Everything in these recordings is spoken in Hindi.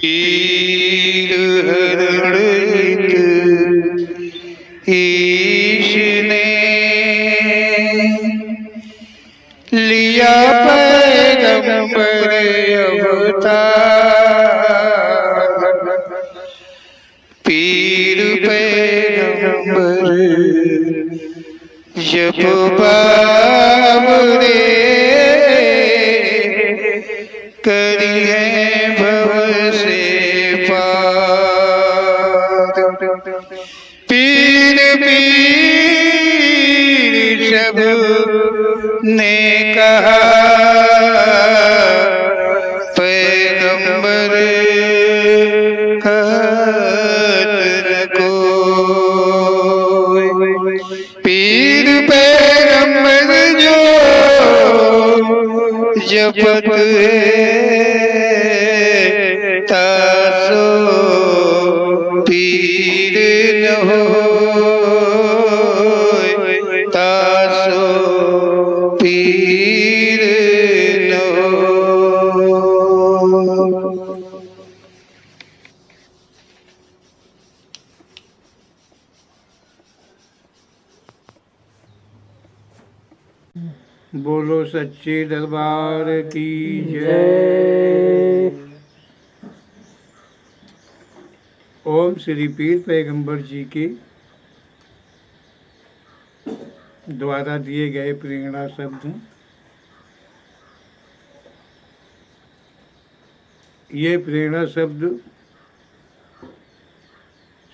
पीर हरण ईश ने लिया पैगंबर अवतार। पीर पैगंबर जब बाबरे करी है भव से पार। पीर पीर सब ने कहा पैगंबर पीर पैगंबर जो जपत तासो पीर न हो तासो पीर न हो। बोलो सच्चे दरबार की जय। ओम श्री पीर पैगंबर जी के द्वारा दिए गए प्रेरणा शब्द। ये प्रेरणा शब्द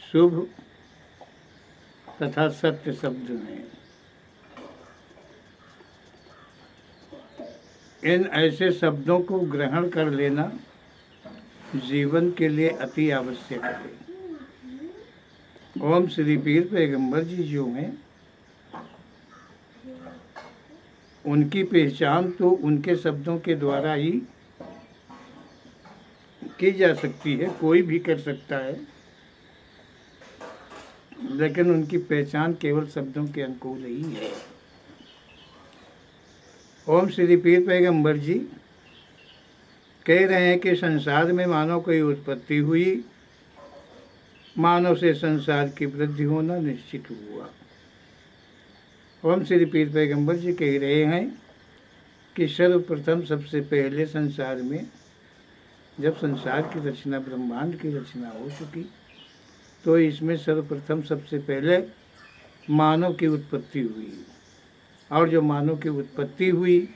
शुभ तथा सत्य शब्द हैं। इन ऐसे शब्दों को ग्रहण कर लेना जीवन के लिए अति आवश्यक है। ओम श्री पीर पैगंबर जी जो हैं उनकी पहचान तो उनके शब्दों के द्वारा ही की जा सकती है, कोई भी कर सकता है, लेकिन उनकी पहचान केवल शब्दों के अनुकूल ही है। ओम श्री पीर पैगंबर जी कह रहे हैं कि संसार में मानव की उत्पत्ति हुई, मानव से संसार की वृद्धि होना निश्चित हुआ। ओम श्री पीर पैगंबर जी कह रहे हैं कि सर्वप्रथम सबसे पहले संसार में जब संसार की रचना, ब्रह्मांड की रचना हो चुकी, तो इसमें सर्वप्रथम सबसे पहले मानव की उत्पत्ति हुई। और जो मानव की उत्पत्ति हुई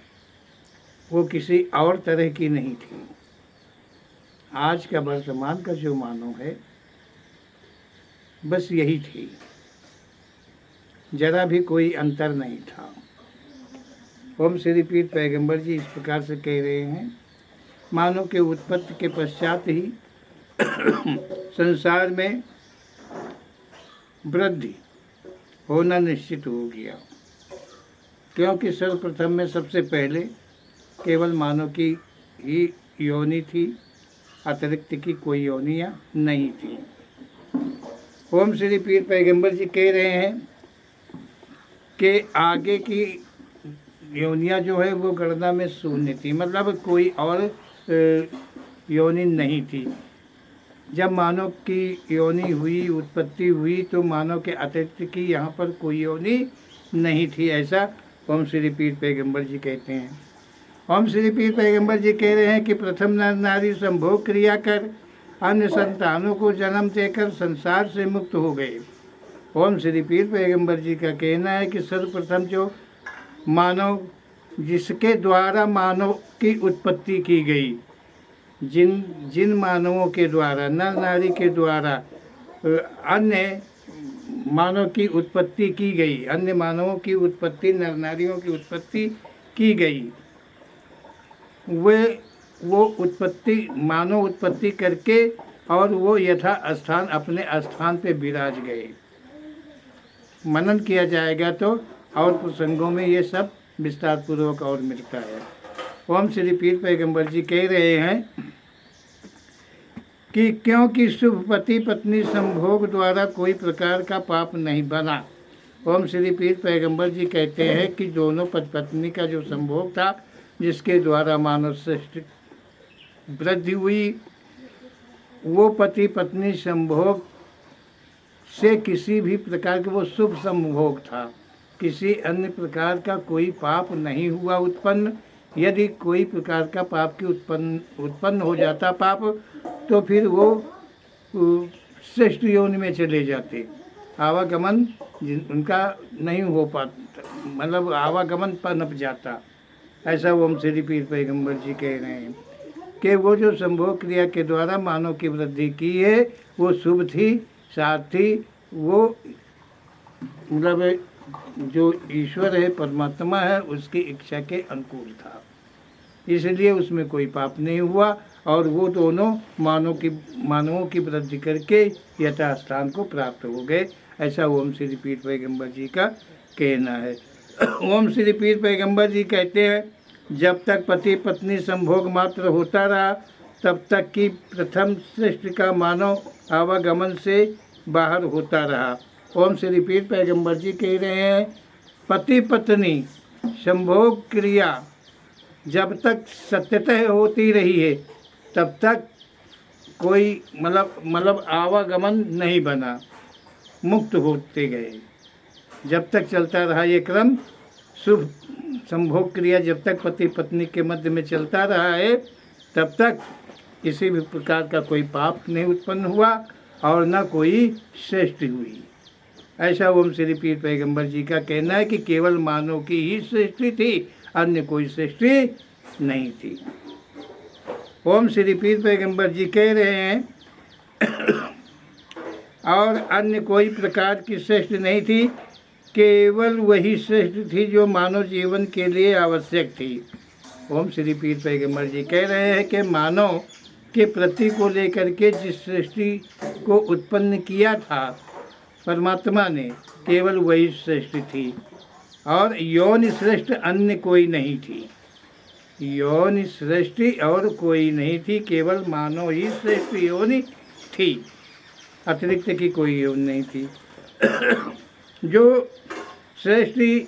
वो किसी और तरह की नहीं थी। आज का वर्तमान का जो मानव है बस यही थी, जरा भी कोई अंतर नहीं था। ओम श्री पीर पैगंबर जी इस प्रकार से कह रहे हैं, मानव के उत्पत्ति के पश्चात ही संसार में वृद्धि होना निश्चित हो गया, क्योंकि सर्वप्रथम में सबसे पहले केवल मानव की ही योनि थी, अतिरिक्त की कोई योनियाँ नहीं थी। ओम श्री पीर पैगंबर जी कह रहे हैं कि आगे की योनियाँ जो है वो गणना में शून्य थी, मतलब कोई और योनि नहीं थी। जब मानव की योनि हुई, उत्पत्ति हुई, तो मानव के अतिरिक्त की यहाँ पर कोई योनि नहीं थी, ऐसा ओम श्री पीर पैगंबर जी कहते हैं। ओम श्री पीर पैगंबर जी कह रहे हैं कि प्रथम नर नारी संभोग क्रिया कर अन्य संतानों को जन्म देकर संसार से मुक्त हो गए। ओम श्री पीर पैगंबर जी का कहना है कि सर्वप्रथम जो मानव, जिसके द्वारा मानव की उत्पत्ति की गई, जिन मानवों के द्वारा, नर नारी के द्वारा अन्य मानव की उत्पत्ति की गई, अन्य मानवों की उत्पत्ति, नर नारियों की उत्पत्ति की गई, वो उत्पत्ति, मानव उत्पत्ति करके और वो यथा स्थान अपने स्थान पे विराज गए। मनन किया जाएगा तो और प्रसंगों में ये सब विस्तार पूर्वक और मिलता है। ओम श्री पीर पैगंबर जी कह रहे हैं कि क्योंकि शुभ पति पत्नी संभोग द्वारा कोई प्रकार का पाप नहीं बना। ओम श्री पीर पैगंबर जी कहते हैं कि दोनों पति पत्नी का जो संभोग था, जिसके द्वारा मानव सृष्टि वृद्धि हुई, वो पति पत्नी संभोग से किसी भी प्रकार के, वो शुभ संभोग था, किसी अन्य प्रकार का कोई पाप नहीं हुआ उत्पन्न। यदि कोई प्रकार का पाप की उत्पन्न हो जाता पाप, तो फिर वो श्रेष्ठ योनि में चले जाते, आवागमन उनका नहीं हो पाता, मतलब आवागमन पनप जाता। ऐसा ओम श्री पीर पैगंबर जी कह रहे हैं कि वो जो संभोग क्रिया के द्वारा मानव की वृद्धि की है वो शुभ थी, साथ ही वो मतलब जो ईश्वर है, परमात्मा है, उसकी इच्छा के अनुकूल था, इसलिए उसमें कोई पाप नहीं हुआ और वो दोनों मानवों की वृद्धि करके यथास्थान को प्राप्त हो गए। ऐसा ओम श्री पीर पैगंबर जी का कहना है। ओम श्री पीर पैगंबर जी कहते हैं, जब तक पति पत्नी संभोग मात्र होता रहा तब तक कि प्रथम सृष्टि का मानव आवागमन से बाहर होता रहा। ओम श्री पीर पैगंबर जी कह रहे हैं, पति पत्नी संभोग क्रिया जब तक सत्यतः होती रही है तब तक कोई मतलब आवागमन नहीं बना, मुक्त होते गए। जब तक चलता रहा ये क्रम, शुभ संभोग क्रिया जब तक पति पत्नी के मध्य में चलता रहा है तब तक किसी भी प्रकार का कोई पाप नहीं उत्पन्न हुआ और न कोई सृष्टि हुई। ऐसा ओम श्री पीर पैगंबर जी का कहना है कि केवल मानव की ही सृष्टि थी, अन्य कोई सृष्टि नहीं थी। ओम श्री पीर पैगंबर जी कह रहे हैं और अन्य कोई प्रकार की सृष्टि नहीं थी, केवल वही सृष्टि थी जो मानव जीवन के लिए आवश्यक थी। ओम श्री पीर पैगंबर जी कह रहे हैं कि मानव के प्रति को लेकर के जिस सृष्टि को उत्पन्न किया था परमात्मा ने, केवल वही सृष्टि थी और योनि श्रेष्ठ अन्य कोई नहीं थी। योनि सृष्टि और कोई नहीं थी, केवल मानव ही श्रेष्ठ योनि थी, अतिरिक्त की कोई योनि नहीं थी। जो सृष्टि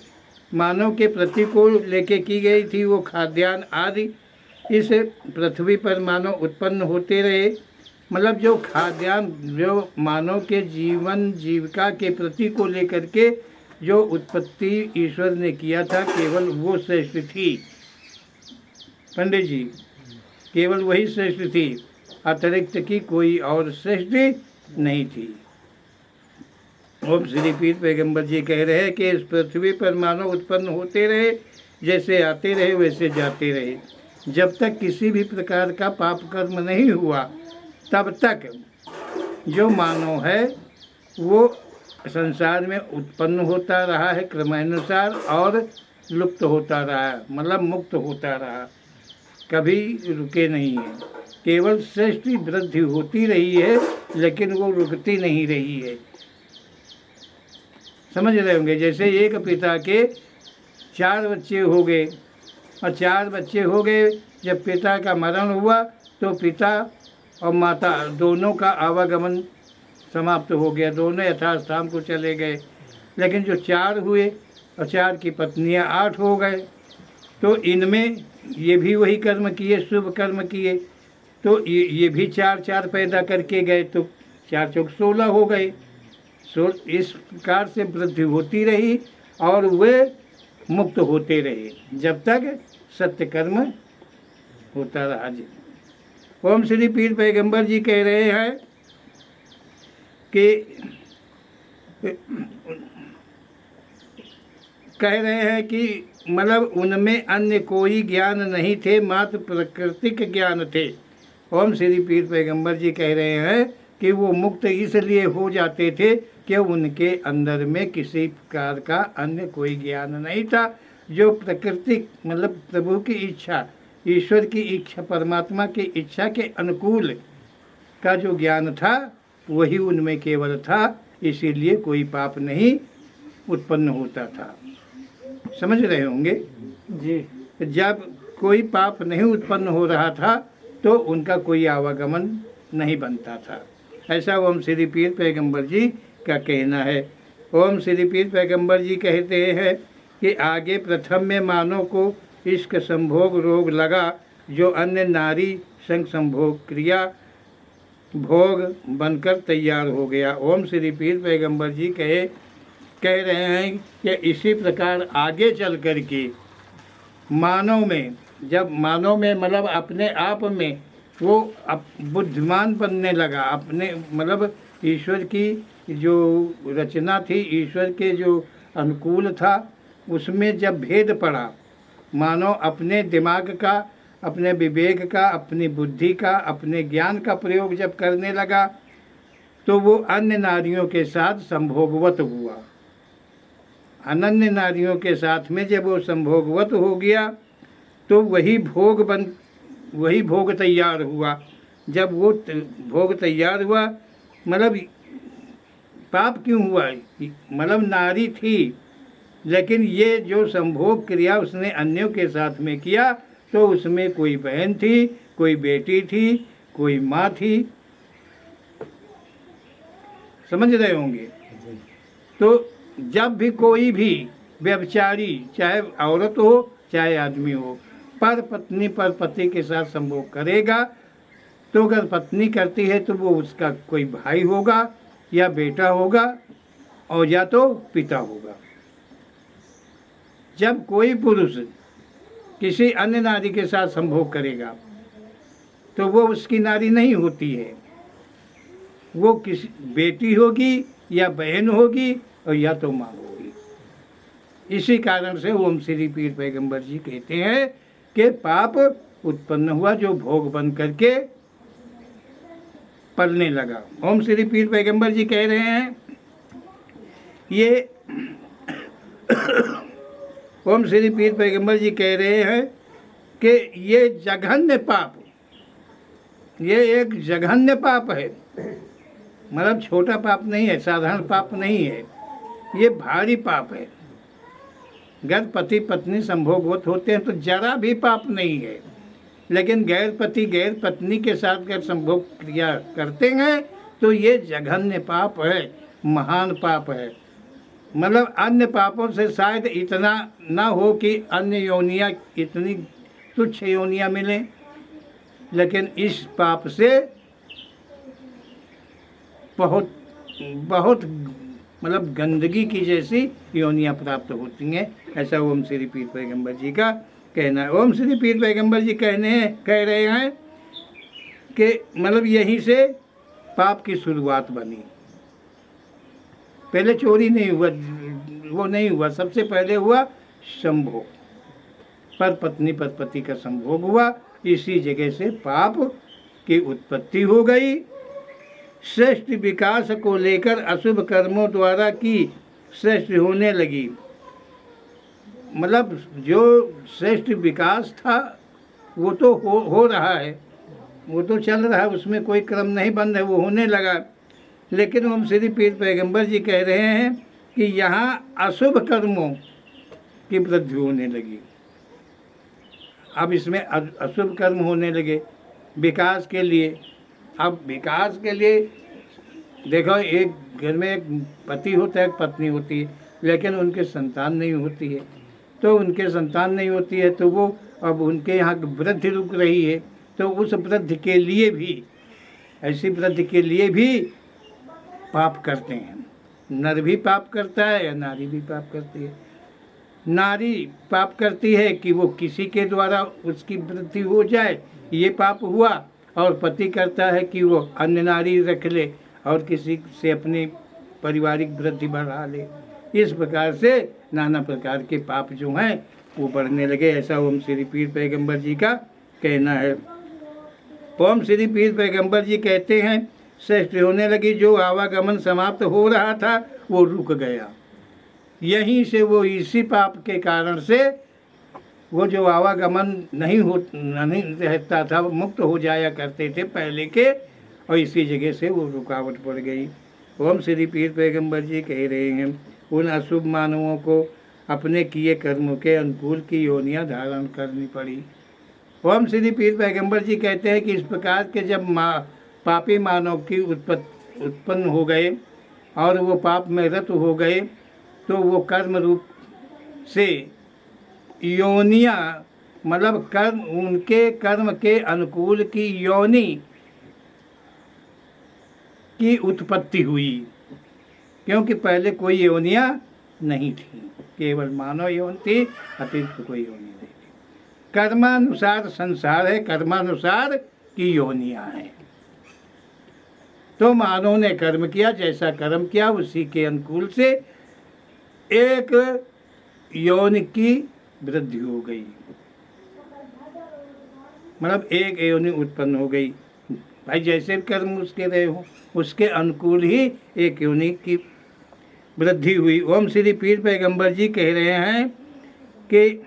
मानव के प्रति को लेके की गई थी वो खाद्यान्न आदि इस पृथ्वी पर मानव उत्पन्न होते रहे। मतलब जो खाद्यान्न जो मानव के जीवन जीविका के प्रति को लेकर के जो उत्पत्ति ईश्वर ने किया था, केवल वो श्रेष्ठ थी पंडित जी, केवल वही श्रेष्ठ थी, अतिरिक्त की कोई और सृष्टि नहीं थी। ओम श्री पीर पैगंबर जी कह रहे हैं कि इस पृथ्वी पर मानव उत्पन्न होते रहे, जैसे आते रहे वैसे जाते रहे। जब तक किसी भी प्रकार का पाप कर्म नहीं हुआ तब तक जो मानव है वो संसार में उत्पन्न होता रहा है क्रमानुसार और लुप्त होता रहा है, मतलब मुक्त होता रहा, कभी रुके नहीं है। केवल सृष्टि वृद्धि होती रही है लेकिन वो रुकती नहीं रही है। समझ रहे होंगे, जैसे एक पिता के 4 बच्चे हो गए और 4 बच्चे हो गए, जब पिता का मरण हुआ तो पिता और माता दोनों का आवागमन समाप्त हो गया, दोनों यथास्थान को चले गए। लेकिन जो 4 हुए और 4 की पत्नियां 8 हो गए, तो इनमें ये भी वही कर्म किए, शुभ कर्म किए, तो ये भी 4 पैदा करके गए, तो 4 चौक 16 हो गए। इस प्रकार से वृद्धि होती रही और वे मुक्त होते रहे जब तक सत्य कर्म होता रहा। जी ओम श्री पीर पैगंबर जी कह रहे हैं कि मतलब उनमें अन्य कोई ज्ञान नहीं थे, मात्र प्राकृतिक ज्ञान थे। ओम श्री पीर पैगंबर जी कह रहे हैं कि वो मुक्त इसलिए हो जाते थे कि उनके अंदर में किसी प्रकार का अन्य कोई ज्ञान नहीं था। जो प्राकृतिक मतलब प्रभु की इच्छा, ईश्वर की इच्छा, परमात्मा की इच्छा के अनुकूल का जो ज्ञान था वही उनमें केवल था, इसीलिए कोई पाप नहीं उत्पन्न होता था। समझ रहे होंगे जी। जब कोई पाप नहीं उत्पन्न हो रहा था तो उनका कोई आवागमन नहीं बनता था। ऐसा ओम श्री पीर पैगंबर जी का कहना है। ओम श्री पीर पैगंबर जी कहते हैं कि आगे प्रथम में मानव को इश्क संभोग रोग लगा, जो अन्य नारी संग संभोग क्रिया भोग बनकर तैयार हो गया। ओम श्री पीर पैगंबर जी कह रहे हैं कि इसी प्रकार आगे चल कर के मानव में, जब मानव में मतलब अपने आप में वो बुद्धिमान बनने लगा, अपने मतलब ईश्वर की जो रचना थी, ईश्वर के जो अनुकूल था, उसमें जब भेद पड़ा, मानव अपने दिमाग का, अपने विवेक का, अपनी बुद्धि का, अपने ज्ञान का प्रयोग जब करने लगा, तो वो अन्य नारियों के साथ संभोगवत हुआ। अनन्य नारियों के साथ में जब वो संभोगवत हो गया तो वही भोग तैयार हुआ। जब वो भोग तैयार हुआ, मतलब पाप क्यों हुआ? मतलब नारी थी, लेकिन ये जो संभोग क्रिया उसने अन्यों के साथ में किया, तो उसमें कोई बहन थी, कोई बेटी थी, कोई माँ थी। समझ रहे होंगे। तो जब भी कोई भी व्यभिचारी, चाहे औरत हो चाहे आदमी हो, पर पत्नी पर पति के साथ संभोग करेगा, तो अगर पत्नी करती है तो वो उसका कोई भाई होगा या बेटा होगा और या तो पिता होगा। जब कोई पुरुष किसी अन्य नारी के साथ संभोग करेगा तो वो उसकी नारी नहीं होती है, वो किसी बेटी होगी या बहन होगी और या तो माँ होगी। इसी कारण से ओम श्री पीर पैगंबर जी कहते हैं कि पाप उत्पन्न हुआ जो भोग बन करके पलने लगा। ओम श्री पीर पैगंबर जी कह रहे हैं ये ओम श्री पीर पैगंबर जी कह रहे हैं कि ये जघन्य पाप, ये एक जघन्य पाप है। मतलब छोटा पाप नहीं है, साधारण पाप नहीं है, ये भारी पाप है। अगर पति पत्नी संभोगवत होते हैं तो जरा भी पाप नहीं है, लेकिन गैर पति गैर पत्नी के साथ अगर संभोग क्रिया करते हैं तो ये जघन्य पाप है, महान पाप है। मतलब अन्य पापों से शायद इतना ना हो कि अन्य योनियाँ इतनी तुच्छ योनियाँ मिलें, लेकिन इस पाप से बहुत बहुत मतलब गंदगी की जैसी योनियाँ प्राप्त होती हैं। ऐसा ओम श्री पीर पैगंबर जी का कहना है। ओम श्री पीर पैगंबर जी कह रहे हैं कि मतलब यहीं से पाप की शुरुआत बनी। पहले चोरी नहीं हुआ, वो नहीं हुआ, सबसे पहले हुआ संभोग, पर पत्नी पर पति का संभोग हुआ, इसी जगह से पाप की उत्पत्ति हो गई। श्रेष्ठ विकास को लेकर अशुभ कर्मों द्वारा की श्रेष्ठ होने लगी। मतलब जो श्रेष्ठ विकास था वो तो हो रहा है, वो तो चल रहा है, उसमें कोई क्रम नहीं बंद है, वो होने लगा। लेकिन ओम श्री पीर पैगंबर जी कह रहे हैं कि यहाँ अशुभ कर्मों की वृद्धि होने लगी। अब इसमें अशुभ कर्म होने लगे विकास के लिए। अब विकास के लिए देखो, एक घर में एक पति होता है, एक पत्नी होती है, लेकिन उनके संतान नहीं होती है। तो उनके संतान नहीं होती है तो वो अब उनके यहाँ वृद्धि रुक रही है, तो उस वृद्धि के लिए भी, ऐसी वृद्धि के लिए भी पाप करते हैं। नर भी पाप करता है या नारी भी पाप करती है। नारी पाप करती है कि वो किसी के द्वारा उसकी वृद्धि हो जाए, ये पाप हुआ, और पति करता है कि वो अन्य नारी रख ले और किसी से अपनी पारिवारिक वृद्धि बढ़ा ले। इस प्रकार से नाना प्रकार के पाप जो हैं वो बढ़ने लगे। ऐसा ओम श्री पीर पैगंबर जी का कहना है। ओम श्री पीर पैगंबर जी कहते हैं श्रेष्ठ होने लगी, जो आवागमन समाप्त हो रहा था वो रुक गया। यहीं से वो इसी पाप के कारण से वो जो आवागमन नहीं रहता था, मुक्त हो जाया करते थे पहले के, और इसी जगह से वो रुकावट पड़ गई। ओम श्री पीर पैगंबर जी कह रहे हैं उन अशुभ मानवों को अपने किए कर्मों के अनुकूल की योनियां धारण करनी पड़ी। ओम श्री पीर पैगंबर जी कहते हैं कि इस प्रकार के जब पापी मानव की उत्पन्न हो गए और वो पाप में रत हो गए, तो वो कर्म रूप से योनियां, मतलब कर्म, उनके कर्म के अनुकूल की योनि की उत्पत्ति हुई, क्योंकि पहले कोई योनियाँ नहीं थी, केवल मानव यौन थी, अतिरिक्त कोई योनि नहीं थी। कर्मानुसार संसार है, कर्मानुसार की योनियाँ हैं। तो मानव ने कर्म किया, जैसा कर्म किया उसी के अनुकूल से एक योनि की वृद्धि हो गई, मतलब एक योनि उत्पन्न हो गई। भाई जैसे कर्म उसके रहे हो उसके अनुकूल ही एक योनि की वृद्धि हुई। ओम श्री पीर पैगंबर जी कह रहे हैं कि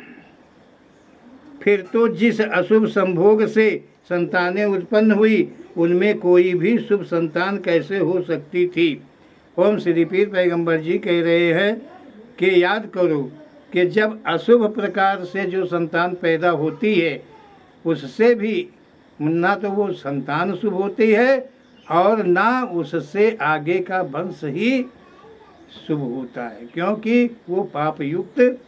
फिर तो जिस अशुभ संभोग से संतानें उत्पन्न हुई उनमें कोई भी शुभ संतान कैसे हो सकती थी। ओम श्री पीर पैगंबर जी कह रहे हैं कि याद करो कि जब अशुभ प्रकार से जो संतान पैदा होती है उससे भी ना तो वो संतान शुभ होती है और ना उससे आगे का वंश ही शुभ होता है, क्योंकि वो पाप युक्त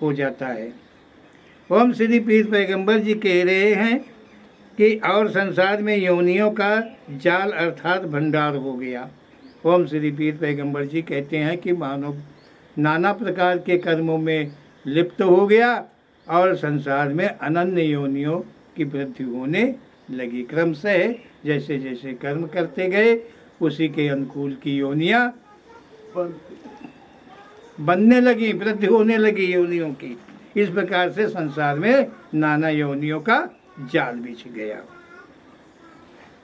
हो जाता है। ओम श्री पीर पैगंबर जी कह रहे हैं कि और संसार में योनियों का जाल अर्थात भंडार हो गया। ओम श्री पीर पैगंबर जी कहते हैं कि मानव नाना प्रकार के कर्मों में लिप्त हो गया और संसार में अनन्य योनियों की वृद्धि होने लगी। क्रमशः जैसे जैसे कर्म करते गए उसी के अनुकूल की योनियाँ बनने लगी, वृद्धि होने लगी योनियों की। इस प्रकार से संसार में नाना योनियों का जाल बिछ गया।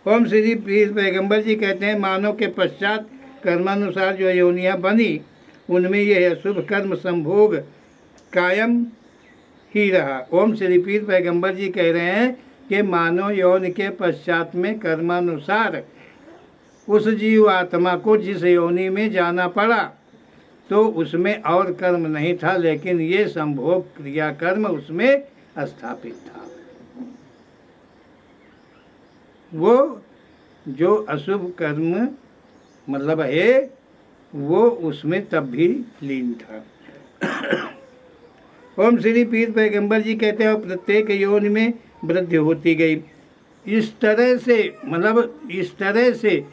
ओम श्री पीर पैगंबर जी कहते हैं मानव के पश्चात कर्मानुसार जो योनियाँ बनी उनमें यह अशुभ कर्म संभोग कायम ही रहा। ओम श्री पीर पैगंबर जी कह रहे हैं कि मानव यौन के पश्चात में कर्मानुसार उस जीव आत्मा को जिस योनि में जाना पड़ा तो उसमें और कर्म नहीं था, लेकिन ये संभोग क्रिया कर्म उसमें स्थापित था। वो जो अशुभ कर्म मतलब है वो उसमें तब भी लीन था। ओम श्री पीर पैगंबर जी कहते हैं प्रत्येक योनि में वृद्धि होती गई। इस तरह से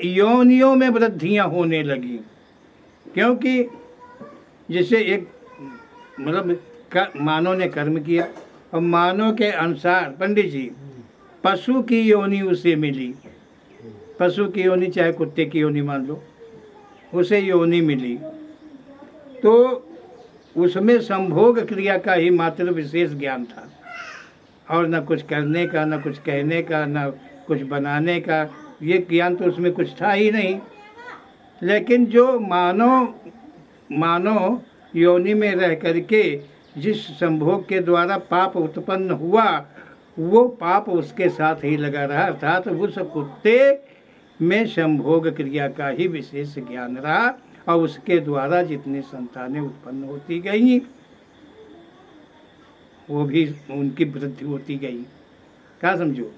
योनियों में वृद्धियां होने लगी, क्योंकि जैसे एक मानव ने कर्म किया और मानव के अनुसार पंडित जी पशु की योनि उसे मिली। पशु की योनि चाहे कुत्ते की योनि मान लो, उसे योनि मिली तो उसमें संभोग क्रिया का ही मात्र विशेष ज्ञान था और न कुछ करने का, न कुछ कहने का, न कुछ बनाने का, ये ज्ञान तो उसमें कुछ था ही नहीं। लेकिन जो मानव योनि में रह करके जिस संभोग के द्वारा पाप उत्पन्न हुआ वो पाप उसके साथ ही लगा रहा, अर्थात उस कुत्ते में संभोग क्रिया का ही विशेष ज्ञान रहा और उसके द्वारा जितनी संतानें उत्पन्न होती गई वो भी उनकी वृद्धि होती गई। क्या समझो,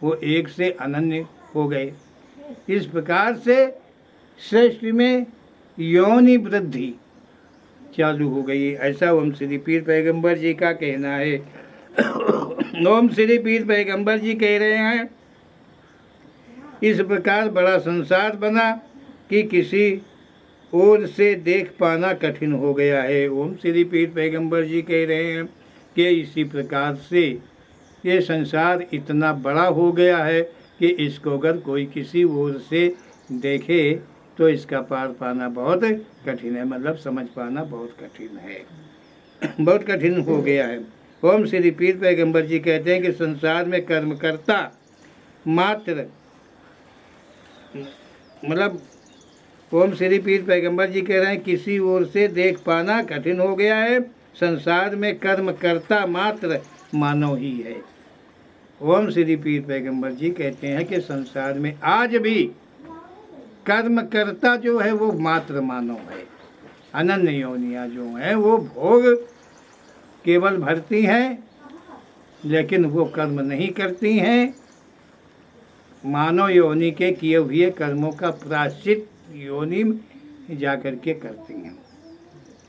वो एक से अनन्य हो गए। इस प्रकार से सृष्टि में योनि वृद्धि चालू हो गई। ऐसा ओम श्री पीर पैगंबर जी का कहना है। ओम श्री पीर पैगंबर जी कह रहे हैं इस प्रकार बड़ा संसार बना कि किसी ओर से देख पाना कठिन हो गया है। ओम श्री पीर पैगंबर जी कह रहे हैं कि इसी प्रकार से ये संसार इतना बड़ा हो गया है कि इसको अगर कोई किसी ओर से देखे तो इसका पार पाना बहुत कठिन है, मतलब समझ पाना बहुत कठिन है, बहुत कठिन हो गया है। ओम श्री पीर पैगंबर जी कहते हैं कि संसार में कर्म करता मात्र मतलब ओम श्री पीर पैगंबर जी कह रहे हैं किसी ओर से देख पाना कठिन हो गया है। संसार में कर्म करता मात्र मानव ही है। ओम श्री पीर पैगंबर जी कहते हैं कि संसार में आज भी कर्म करता जो है वो मात्र मानव है। अनन्य योनियाँ जो हैं वो भोग केवल भरती हैं लेकिन वो कर्म नहीं करती हैं। मानव योनि के किए हुए कर्मों का प्रायश्चित योनि में जा कर के करती हैं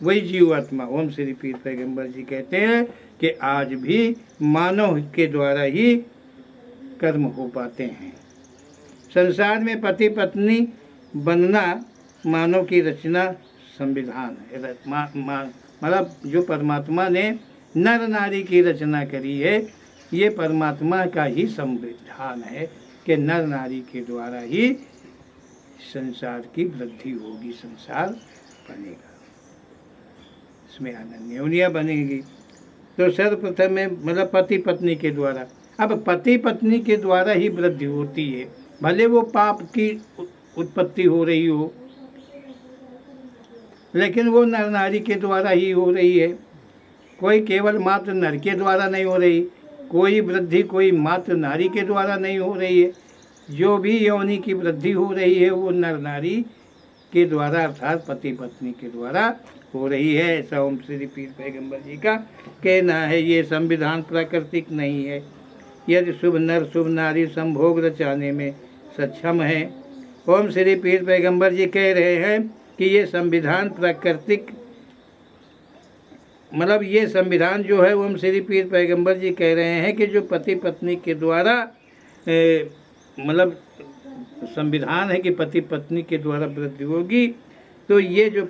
वही जीवात्मा। ओम श्री पीर पैगंबर जी कहते हैं कि आज भी मानव के द्वारा ही कर्म हो पाते हैं। संसार में पति पत्नी बनना मानव की रचना संविधान है। मतलब जो परमात्मा ने नर नारी की रचना करी है, ये परमात्मा का ही संविधान है कि नर नारी के द्वारा ही संसार की वृद्धि होगी, संसार बनेगा, इसमें अनन्य योनियां बनेगी। तो सर्वप्रथम में मतलब पति पत्नी के द्वारा। अब पति पत्नी के द्वारा ही वृद्धि होती है, भले वो पाप की उत्पत्ति हो रही हो, लेकिन वो नर नारी के द्वारा ही हो रही है। कोई केवल मात्र नर के द्वारा नहीं हो रही, कोई वृद्धि कोई मात्र नारी के द्वारा नहीं हो रही है। जो भी योनि की वृद्धि हो रही है वो नर नारी के द्वारा अर्थात पति पत्नी के द्वारा हो रही है। ऐसा ओम श्री पीर पैगंबर जी का कहना है। ये संविधान प्राकृतिक नहीं है। यदि शुभ नर शुभ नारी संभोग रचाने में सक्षम है। ओम श्री पीर पैगंबर जी कह रहे हैं कि ये संविधान प्राकृतिक, मतलब ये संविधान जो है ओम श्री पीर पैगंबर जी कह रहे हैं कि जो पति पत्नी के द्वारा मतलब संविधान है कि पति पत्नी के द्वारा वृद्धि होगी, तो ये जो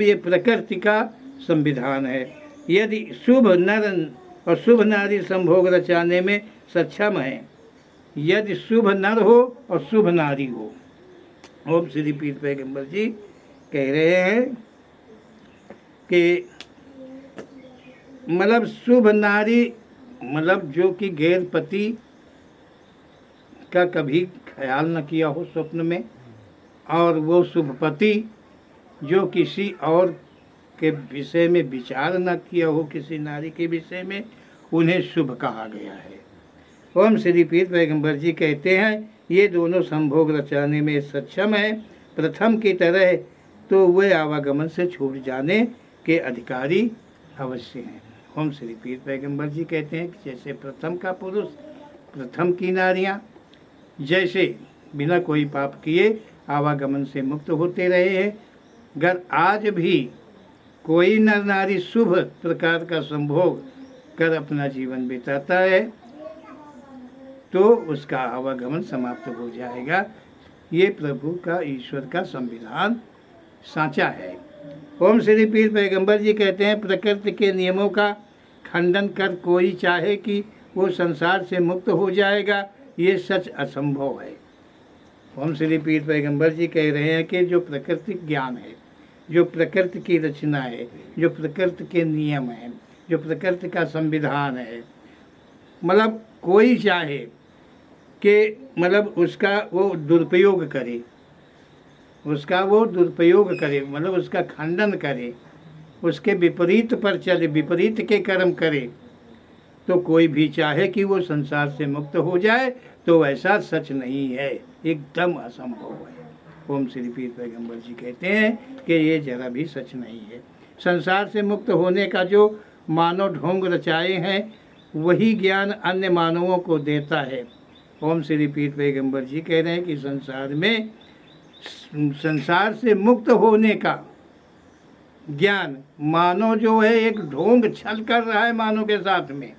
ये प्रकृति का संविधान है। यदि शुभ नर और शुभ नारी संभोग रचाने में सक्षम है, यदि शुभ नर हो और शुभ नारी हो। ओम श्री पीर पैगंबर जी कह रहे हैं कि मतलब शुभ नारी मतलब जो कि गैर पति का कभी ख्याल न किया हो स्वप्न में, और वो शुभ पति जो किसी और के विषय में विचार न किया हो, किसी नारी के विषय में, उन्हें शुभ कहा गया है। ओम श्री पीर पैगंबर जी कहते हैं ये दोनों संभोग रचाने में सक्षम है। प्रथम की तरह तो वे आवागमन से छूट जाने के अधिकारी अवश्य हैं। ओम श्री पीर पैगंबर जी कहते हैं कि जैसे प्रथम का पुरुष, प्रथम की नारियां जैसे बिना कोई पाप किए आवागमन से मुक्त होते रहे हैं, अगर आज भी कोई नर नारी शुभ प्रकार का संभोग कर अपना जीवन बिताता है तो उसका आवागमन समाप्त हो जाएगा। ये प्रभु का, ईश्वर का संविधान साँचा है। ओम श्री पीर पैगंबर जी कहते हैं प्रकृति के नियमों का खंडन कर कोई चाहे कि वो संसार से मुक्त हो जाएगा, ये सच असंभव है। ओम श्री पीर पैगंबर जी कह रहे हैं कि जो प्राकृतिक ज्ञान है, जो प्रकृति की रचना है, जो प्रकृति के नियम हैं, जो प्रकृति का संविधान है, मतलब कोई चाहे कि मतलब उसका वो दुरुपयोग करे, उसका वो दुरुपयोग करे, मतलब उसका खंडन करे, उसके विपरीत पर चले, विपरीत के कर्म करे, तो कोई भी चाहे कि वो संसार से मुक्त हो जाए तो ऐसा सच नहीं है, एकदम असंभव है। ओम श्री पीर पैगंबर जी कहते हैं कि ये जरा भी सच नहीं है। संसार से मुक्त होने का जो मानव ढोंग रचाए हैं वही ज्ञान अन्य मानवों को देता है। ओम श्री पीर पैगंबर जी कह रहे हैं कि संसार से मुक्त होने का ज्ञान मानव जो है एक ढोंग छल कर रहा है, मानव के साथ में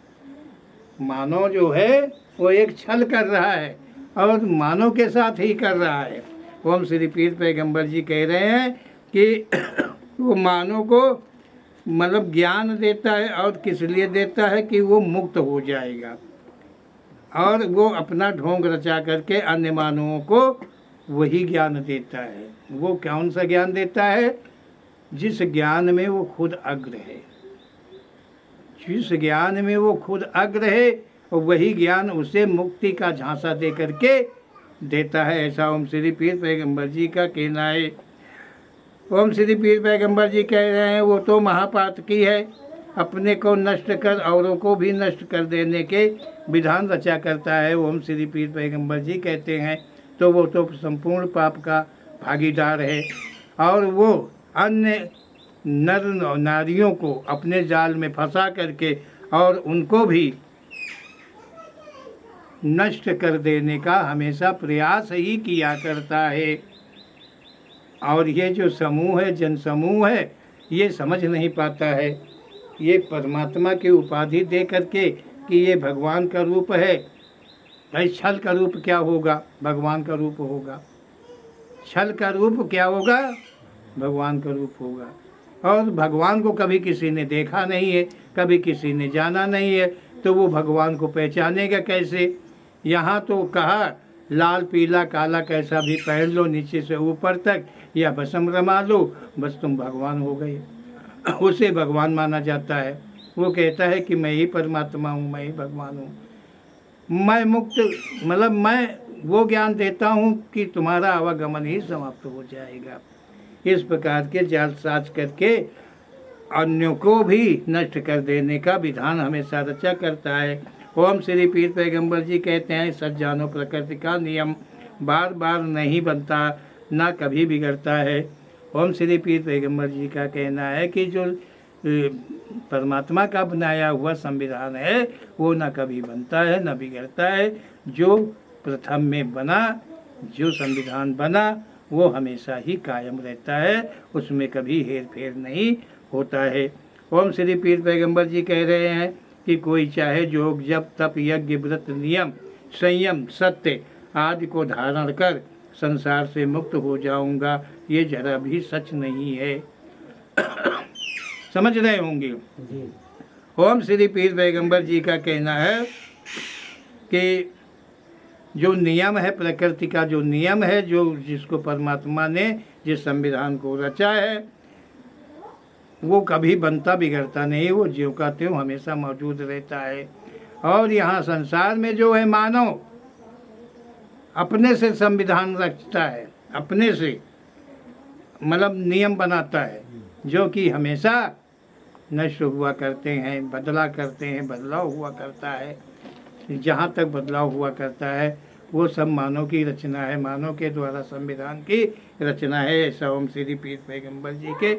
मानव जो है वो एक छल कर रहा है और मानव के साथ ही कर रहा है। ओम श्री पीर पैगंबर जी कह रहे हैं कि वो मानव को मतलब ज्ञान देता है, और किस लिए देता है कि वो मुक्त हो जाएगा, और वो अपना ढोंग रचा करके अन्य मानवों को वही ज्ञान देता है। वो कौन सा ज्ञान देता है? जिस ज्ञान में वो खुद अग्र है, जिस ज्ञान में वो खुद अग्र है, और वही ज्ञान उसे मुक्ति का झांसा दे करके देता है। ऐसा ओम श्री पीर पैगंबर जी का कहना है। ओम श्री पीर पैगंबर जी कह रहे हैं वो तो महापातकी है, अपने को नष्ट कर औरों को भी नष्ट कर देने के विधान रचा करता है। ओम श्री पीर पैगंबर जी कहते हैं तो वो तो संपूर्ण पाप का भागीदार है, और वो अन्य नर नारियों को अपने जाल में फंसा करके और उनको भी नष्ट कर देने का हमेशा प्रयास ही किया करता है। और ये जो समूह है, जनसमूह है, ये समझ नहीं पाता है। ये परमात्मा की उपाधि दे करके कि ये भगवान का रूप है, भाई छल का रूप क्या होगा? भगवान का रूप होगा। छल का रूप क्या होगा? भगवान का रूप होगा। और भगवान को कभी किसी ने देखा नहीं है, कभी किसी ने जाना नहीं है, तो वो भगवान को पहचानेगा कैसे? यहाँ तो कहा लाल पीला काला कैसा भी पहन लो नीचे से ऊपर तक, या भस्म रमा लो, बस तुम भगवान हो गए। उसे भगवान माना जाता है। वो कहता है कि मैं ही परमात्मा हूँ, मैं ही भगवान हूँ, मैं मुक्त, मतलब मैं वो ज्ञान देता हूँ कि तुम्हारा आवागमन ही समाप्त हो जाएगा। इस प्रकार के जाल साज करके अन्यों को भी नष्ट कर देने का विधान हमेशा रचा करता है। ओम श्री पीर पैगंबर जी कहते हैं, सच जानो प्रकृति का नियम बार बार नहीं बनता, ना कभी बिगड़ता है। ओम श्री पीर पैगंबर जी का कहना है कि जो परमात्मा का बनाया हुआ संविधान है वो ना कभी बनता है ना बिगड़ता है। जो प्रथम में बना, जो संविधान बना, वो हमेशा ही कायम रहता है, उसमें कभी हेर फेर नहीं होता है। ओम श्री पीर पैगंबर जी कह रहे हैं कि कोई चाहे योग जप तप यज्ञ व्रत नियम संयम सत्य आदि को धारण कर संसार से मुक्त हो जाऊंगा, ये जरा भी सच नहीं है। समझ रहे होंगे। ओम श्री पीर पैगंबर जी का कहना है कि जो नियम है प्रकृति का, जो नियम है, जो जिसको परमात्मा ने जिस संविधान को रचा है, वो कभी बनता बिगड़ता नहीं, वो ज्यों का त्यों हमेशा मौजूद रहता है। और यहाँ संसार में जो है मानव अपने से संविधान रचता है, अपने से मतलब नियम बनाता है, जो कि हमेशा नष्ट हुआ करते हैं, बदला करते हैं, बदलाव हुआ करता है। जहाँ तक बदलाव हुआ करता है वो सब मानव की रचना है, मानव के द्वारा संविधान की रचना है। ऐसा ओम श्री पीर पैगंबर जी के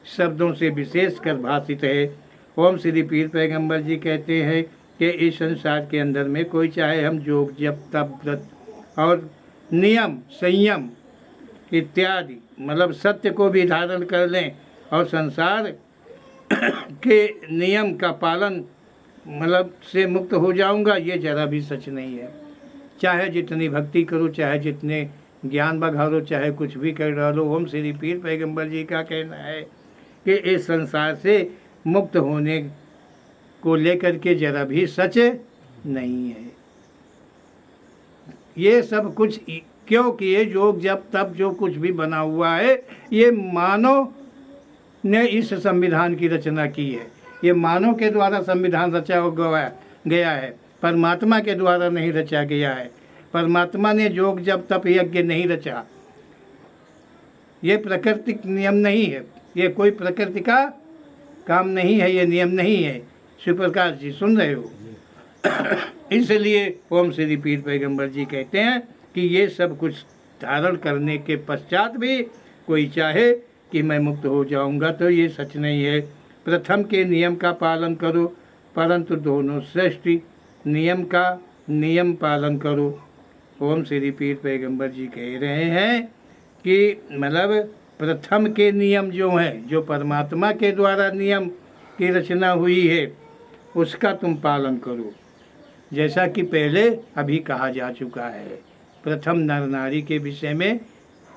शब्दों से विशेष कर भाषित है। ओम श्री पीर पैगंबर जी कहते हैं कि इस संसार के अंदर में कोई चाहे हम योग जप तप व्रत और नियम संयम इत्यादि मतलब सत्य को भी धारण कर लें और संसार के नियम का पालन मतलब से मुक्त हो जाऊंगा, ये जरा भी सच नहीं है। चाहे जितनी भक्ति करो, चाहे जितने ज्ञान बघारो, चाहे कुछ भी कर डालो, ओम श्री पीर पैगंबर जी का कहना है कि इस संसार से मुक्त होने को लेकर के जरा भी सच नहीं है। ये सब कुछ क्योंकि ये योग जब तब जो कुछ भी बना हुआ है, ये मानव ने इस संविधान की रचना की है। ये मानव के द्वारा संविधान रचा गया है, परमात्मा के द्वारा नहीं रचा गया है। परमात्मा ने योग जब तप यज्ञ नहीं रचा, ये प्राकृतिक नियम नहीं है, ये कोई प्रकृति का काम नहीं है, ये नियम नहीं है। शिवप्रकाश जी सुन रहे हो? इसलिए ओम श्री पीर पैगंबर जी कहते हैं कि ये सब कुछ धारण करने के पश्चात भी कोई चाहे कि मैं मुक्त हो जाऊंगा, तो ये सच नहीं है। प्रथम के नियम का पालन करो, परंतु दोनों श्रेष्ठ नियम का नियम पालन करो। ओम श्री पीर पैगंबर जी कह रहे हैं कि मतलब प्रथम के नियम जो हैं, जो परमात्मा के द्वारा नियम की रचना हुई है, उसका तुम पालन करो। जैसा कि पहले अभी कहा जा चुका है, प्रथम नर नारी के विषय में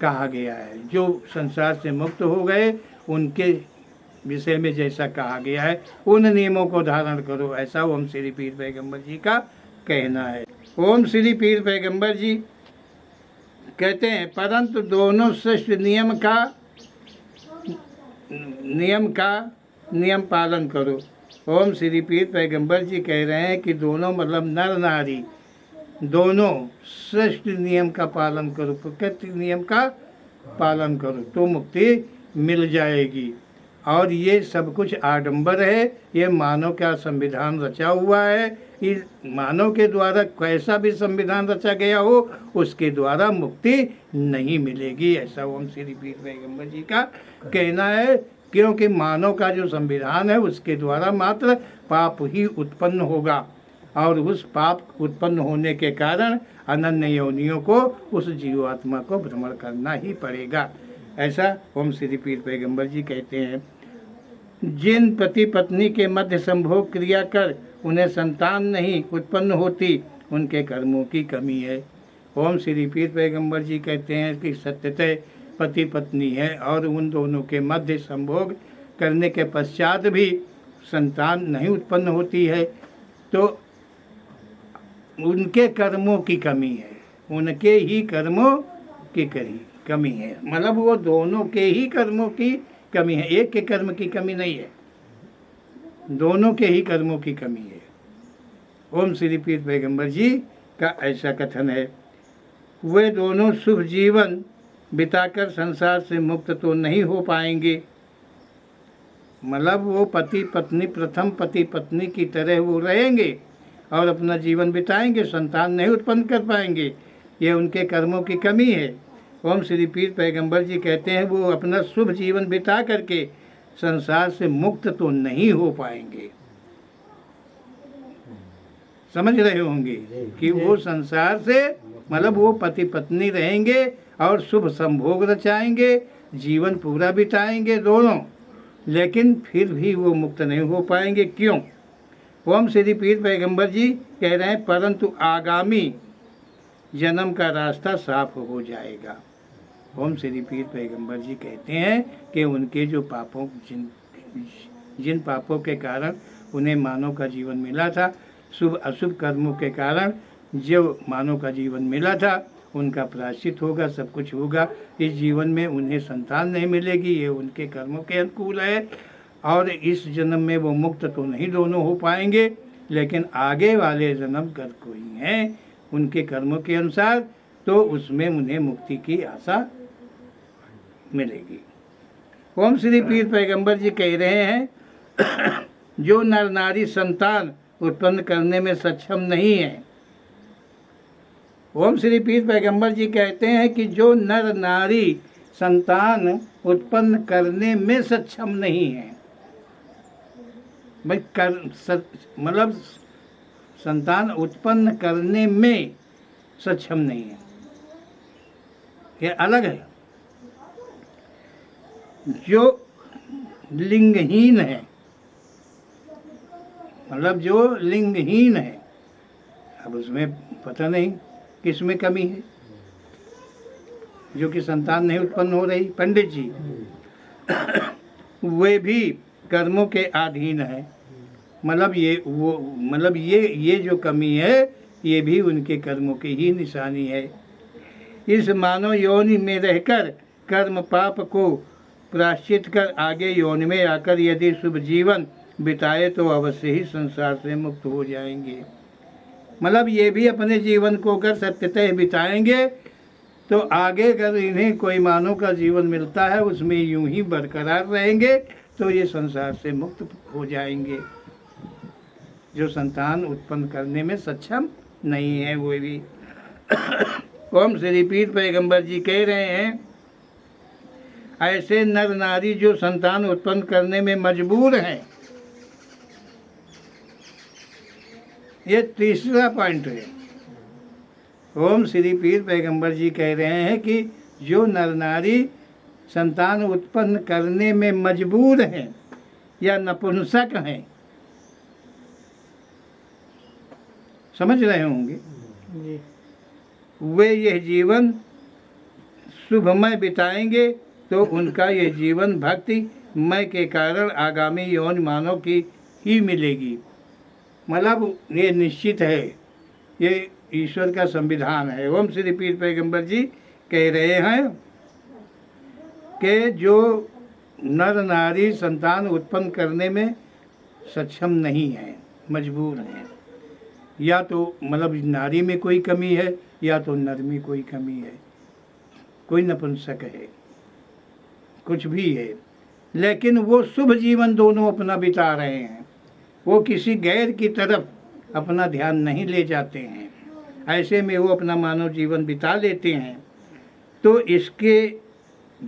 कहा गया है। जो संसार से मुक्त हो गए उनके विषय में जैसा कहा गया है, उन नियमों को धारण करो, ऐसा ओम श्री पीर पैगंबर जी का कहना है। ओम श्री पीर पैगंबर जी कहते हैं परंतु दोनों श्रेष्ठ नियम पालन करो। ओम श्री पीर पैगंबर जी कह रहे हैं कि दोनों मतलब नर नारी दोनों श्रेष्ठ नियम का पालन करो, प्रकृति नियम का पालन करो तो मुक्ति मिल जाएगी। और ये सब कुछ आडंबर है, ये मानव का संविधान रचा हुआ है। इस मानव के द्वारा कैसा भी संविधान रचा गया हो, उसके द्वारा मुक्ति नहीं मिलेगी, ऐसा ओम श्री पीर पैगंबर जी का कहना है। क्योंकि मानव का जो संविधान है उसके द्वारा मात्र पाप ही उत्पन्न होगा, और उस पाप उत्पन्न होने के कारण अनन्य योनियों को उस जीवात्मा को भ्रमण करना ही पड़ेगा, ऐसा ओम श्री पीर पैगंबर जी कहते हैं। जिन पति पत्नी के मध्य संभोग क्रिया कर उन्हें संतान नहीं उत्पन्न होती, उनके कर्मों की कमी है। ओम श्री पीर पैगंबर जी कहते हैं कि सत्यतः पति पत्नी है और उन दोनों के मध्य संभोग करने के पश्चात भी संतान नहीं उत्पन्न होती है तो उनके कर्मों की कमी है, उनके ही कर्मों की कमी है। मतलब वो दोनों के ही कर्मों की कमी है, एक के कर्म की कमी नहीं है, दोनों के ही कर्मों की कमी है। ओम श्री पीर पैगंबर जी का ऐसा कथन है। वे दोनों शुभ जीवन बिताकर संसार से मुक्त तो नहीं हो पाएंगे। मतलब वो पति पत्नी, प्रथम पति पत्नी की तरह वो रहेंगे और अपना जीवन बिताएंगे, संतान नहीं उत्पन्न कर पाएंगे, ये उनके कर्मों की कमी है। ओम श्री पीर पैगंबर जी कहते हैं वो अपना शुभ जीवन बिता करके संसार से मुक्त तो नहीं हो पाएंगे। समझ रहे होंगे कि वो संसार से, मतलब वो पति पत्नी रहेंगे और शुभ संभोग रचाएंगे, जीवन पूरा बिताएंगे दोनों, लेकिन फिर भी वो मुक्त नहीं हो पाएंगे। क्यों? ओम श्री पीर पैगंबर जी कह रहे हैं परंतु आगामी जन्म का रास्ता साफ हो जाएगा। ओम श्री पीर पैगंबर जी कहते हैं कि उनके जो पापों, जिन पापों के कारण उन्हें मानव का जीवन मिला था, शुभ अशुभ कर्मों के कारण जो मानव का जीवन मिला था, उनका प्रायश्चित होगा, सब कुछ होगा। इस जीवन में उन्हें संतान नहीं मिलेगी, ये उनके कर्मों के अनुकूल है और इस जन्म में वो मुक्त तो नहीं दोनों हो पाएंगे, लेकिन आगे वाले जन्म कर कोई हैं उनके कर्मों के अनुसार, तो उसमें उन्हें मुक्ति की आशा मिलेगी। ओम श्री पीर पैगंबर जी कह रहे हैं जो नर नारी संतान उत्पन्न करने में सक्षम नहीं है। ओम श्री पीर पैगंबर जी कहते हैं कि जो नर नारी संतान उत्पन्न करने में सक्षम नहीं है, भाई मतलब संतान उत्पन्न करने में सक्षम नहीं है, ये अलग है। जो लिंगहीन है, मतलब जो लिंगहीन है, अब उसमें पता नहीं किस में कमी है, जो कि संतान नहीं उत्पन्न हो रही। पंडित जी वे भी कर्मों के अधीन है। मतलब ये जो कमी है ये भी उनके कर्मों की ही निशानी है। इस मानव योनि में रहकर कर्म पाप को प्रायश्चित कर आगे योनि में आकर यदि शुभ जीवन बिताए तो अवश्य ही संसार से मुक्त हो जाएंगे। मतलब ये भी अपने जीवन को अगर सत्यतः बिताएंगे तो आगे अगर इन्हें कोई मानव का जीवन मिलता है उसमें यूं ही बरकरार रहेंगे तो ये संसार से मुक्त हो जाएंगे। जो संतान उत्पन्न करने में सक्षम नहीं है वो भी। ओम श्री पीर पैगंबर जी कह रहे हैं ऐसे नर नारी जो संतान उत्पन्न करने में मजबूर हैं, ये तीसरा पॉइंट है। ओम श्री पीर पैगंबर जी कह रहे हैं कि जो नर नारी संतान उत्पन्न करने में मजबूर हैं या नपुंसक हैं, समझ रहे होंगे, वे यह जीवन शुभमय बिताएंगे तो उनका यह जीवन भक्तिमय के कारण आगामी यौन मानव की ही मिलेगी। मतलब ये निश्चित है, ये ईश्वर का संविधान है। ओम श्री पीर पैगंबर जी कह रहे हैं कि जो नर नारी संतान उत्पन्न करने में सक्षम नहीं है, मजबूर हैं, या तो मतलब नारी में कोई कमी है या तो नर में कोई कमी है, कोई नपुंसक है, कुछ भी है, लेकिन वो शुभ जीवन दोनों अपना बिता रहे हैं, वो किसी गैर की तरफ अपना ध्यान नहीं ले जाते हैं, ऐसे में वो अपना मानव जीवन बिता लेते हैं। तो इसके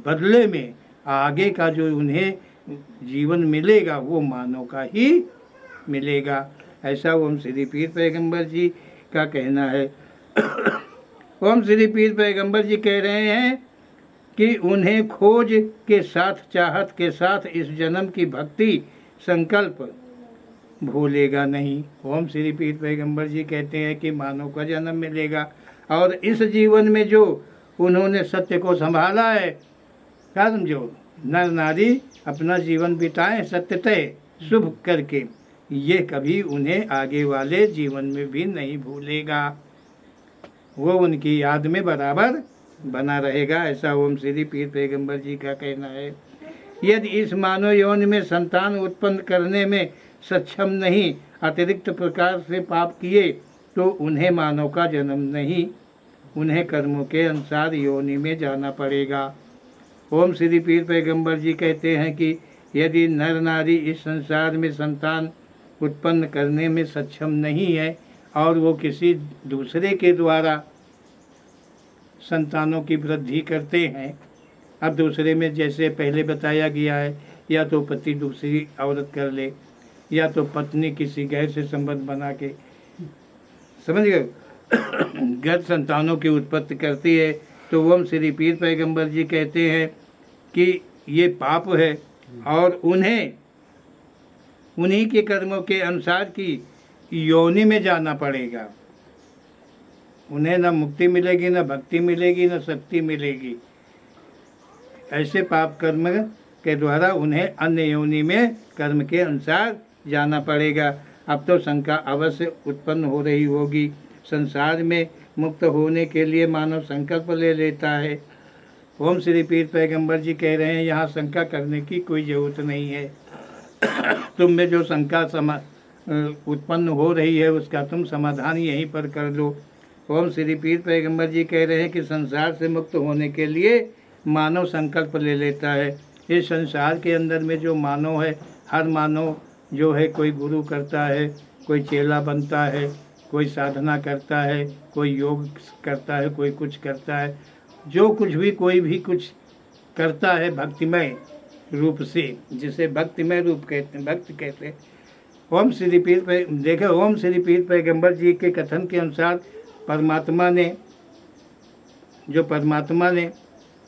बदले में आगे का जो उन्हें जीवन मिलेगा वो मानव का ही मिलेगा, ऐसा ओम श्री पीर पैगंबर जी का कहना है। ओम श्री पीर पैगंबर जी कह रहे हैं कि उन्हें खोज के साथ, चाहत के साथ इस जन्म की भक्ति संकल्प भूलेगा नहीं। ओम श्री पीर पैगंबर जी कहते हैं कि मानव का जन्म मिलेगा और इस जीवन में जो उन्होंने सत्य को संभाला है, क्या समझो, नर नारी अपना जीवन बिताएं सत्य तय शुभ करके, ये कभी उन्हें आगे वाले जीवन में भी नहीं भूलेगा, वो उनकी याद में बराबर बना रहेगा। ऐसा ओम श्री पीर पैगंबर जी का कहना है। यदि इस मानव यौन में संतान उत्पन्न करने में सक्षम नहीं, अतिरिक्त प्रकार से पाप किए, तो उन्हें मानव का जन्म नहीं, उन्हें कर्मों के अनुसार योनि में जाना पड़ेगा। ओम श्री पीर पैगंबर जी कहते हैं कि यदि नर नारी इस संसार में संतान उत्पन्न करने में सक्षम नहीं है और वो किसी दूसरे के द्वारा संतानों की वृद्धि करते हैं, अब दूसरे में जैसे पहले बताया गया है, या तो पति दूसरी औरत कर ले, या तो पत्नी किसी गैर से संबंध बना के, समझ गए, गैर संतानों की उत्पत्ति करती है, तो ओम श्री पीर पैगंबर जी कहते हैं कि ये पाप है और उन्हें उन्हीं के कर्मों के अनुसार की योनि में जाना पड़ेगा। उन्हें न मुक्ति मिलेगी, न भक्ति मिलेगी, न शक्ति मिलेगी। ऐसे पाप कर्म के द्वारा उन्हें अन्य योनि में कर्म के अनुसार जाना पड़ेगा। अब तो शंका अवश्य उत्पन्न हो रही होगी, संसार में मुक्त होने के लिए मानव संकल्प ले लेता है। ओम श्री पीर पैगंबर जी कह रहे हैं यहाँ शंका करने की कोई ज़रूरत नहीं है। तुम में जो शंका उत्पन्न हो रही है उसका तुम समाधान यहीं पर कर लो। ओम श्री पीर पैगंबर जी कह रहे हैं कि संसार से मुक्त होने के लिए मानव संकल्प ले लेता है। इस संसार के अंदर में जो मानव है, हर मानव जो है कोई गुरु करता है, कोई चेला बनता है, कोई साधना करता है, कोई योग करता है, कोई कुछ करता है, जो कुछ भी कोई भी कुछ करता है भक्तिमय रूप से, जिसे भक्तिमय रूप कहते हैं, भक्त कहते हैं। ओम श्री पीर पे देखो, ओम श्री पीर पैगंबर जी के कथन के अनुसार परमात्मा ने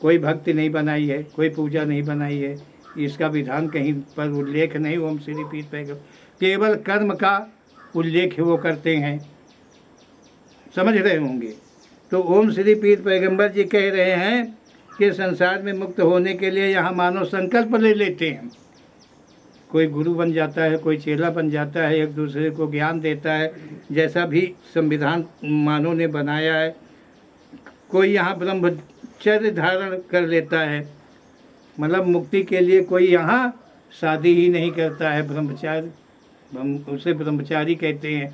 कोई भक्ति नहीं बनाई है, कोई पूजा नहीं बनाई है, इसका विधान कहीं पर उल्लेख नहीं। ओम श्री पीर पैगंबर केवल कर्म का उल्लेख वो करते हैं, समझ रहे होंगे। तो ओम श्री पीर पैगंबर जी कह रहे हैं कि संसार में मुक्त होने के लिए यहाँ मानव संकल्प ले लेते हैं। कोई गुरु बन जाता है, कोई चेला बन जाता है, एक दूसरे को ज्ञान देता है, जैसा भी संविधान मानव ने बनाया है। कोई यहाँ ब्रह्मचर्य धारण कर लेता है, मतलब मुक्ति के लिए कोई यहाँ शादी ही नहीं करता है, ब्रह्मचारी, उसे ब्रह्मचारी कहते हैं।